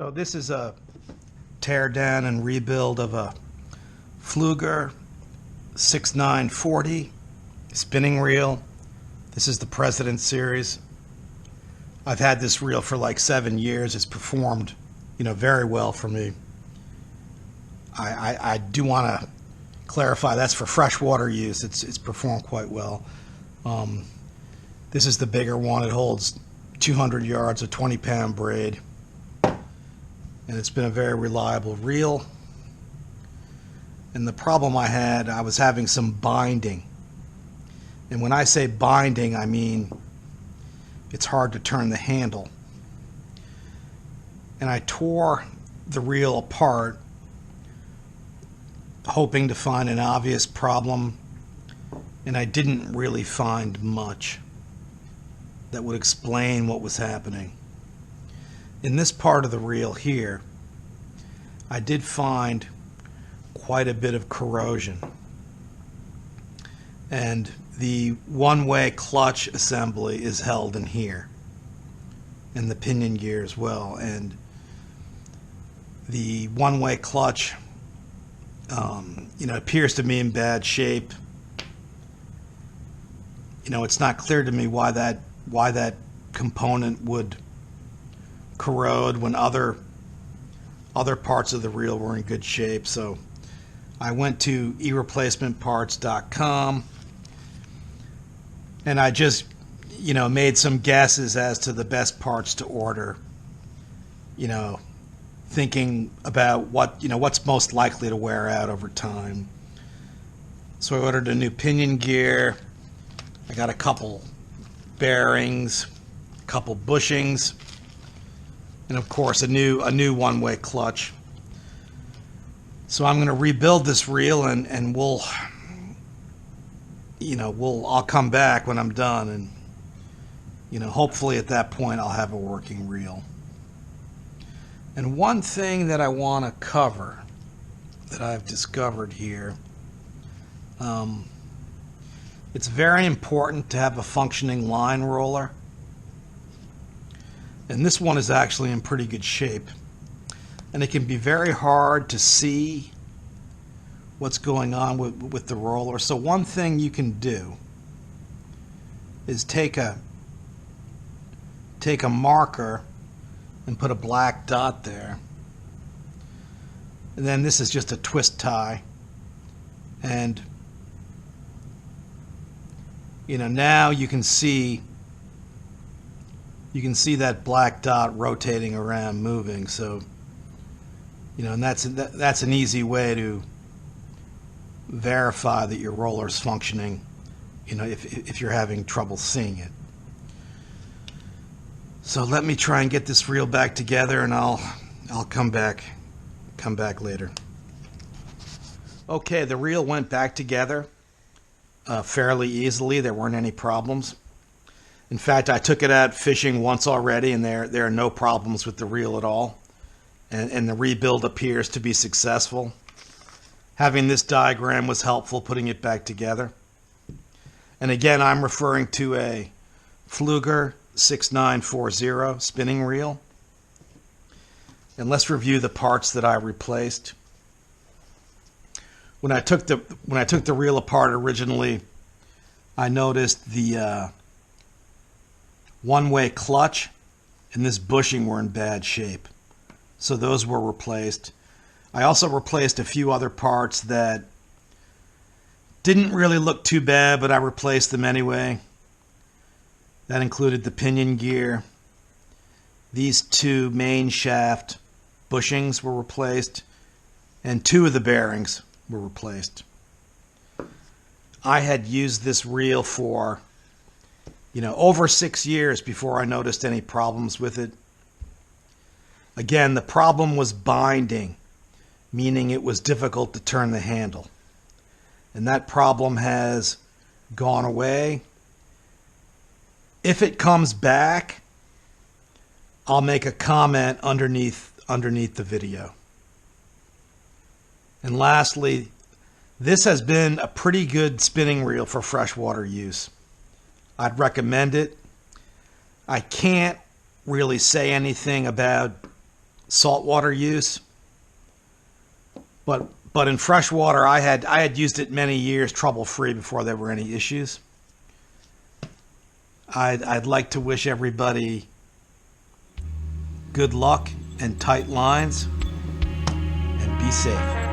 So this is a tear down and rebuild of a Pflueger 6940 spinning reel. This is the President series. I've had this reel for like 7 years. It's performed, very well for me. I do want to clarify that's for freshwater use. It's performed quite well. This is the bigger one. It holds 200 yards of 20-pound braid. And it's been a very reliable reel. And the problem I was having some binding. And when I say binding, I mean it's hard to turn the handle. And I tore the reel apart, hoping to find an obvious problem, and I didn't really find much that would explain what was happening. In this part of the reel here, I did find quite a bit of corrosion. And the one-way clutch assembly is held in here, and the pinion gear as well. And the one-way clutch, appears to be in bad shape. It's not clear to me why that component would corrode when other parts of the reel were in good shape. So I went to ereplacementparts.com and I just made some guesses as to the best parts to order, thinking about what's most likely to wear out over time. So I ordered a new pinion gear. I got a couple bearings, a couple bushings, and of course a new one-way clutch. So I'm going to rebuild this reel, and I'll come back when I'm done, and hopefully at that point I'll have a working reel. And one thing that I want to cover that I've discovered here, it's very important to have a functioning line roller. And this one is actually in pretty good shape. And it can be very hard to see what's going on with the roller. So one thing you can do is take a marker and put a black dot there. And then this is just a twist tie. And now you can see that black dot rotating around, moving. So and that's an easy way to verify that your roller is functioning, if you're having trouble seeing it. So let me try and get this reel back together, and I'll come back later. Okay, the reel went back together fairly easily. There weren't any problems. In fact, I took it out fishing once already, and there are no problems with the reel at all. And the rebuild appears to be successful. Having this diagram was helpful putting it back together. And again, I'm referring to a Pflueger 6940 spinning reel. And let's review the parts that I replaced. When I took the reel apart originally, I noticed the one-way clutch and this bushing were in bad shape. So those were replaced. I also replaced a few other parts that didn't really look too bad, but I replaced them anyway. That included the pinion gear. These two main shaft bushings were replaced, and 2 of the bearings were replaced. I had used this reel for over 6 years before I noticed any problems with it. Again, the problem was binding, meaning it was difficult to turn the handle. And that problem has gone away. If it comes back, I'll make a comment underneath the video. And lastly, this has been a pretty good spinning reel for freshwater use. I'd recommend it. I can't really say anything about saltwater use. But in freshwater, I had used it many years trouble-free before there were any issues. I'd like to wish everybody good luck and tight lines, and be safe.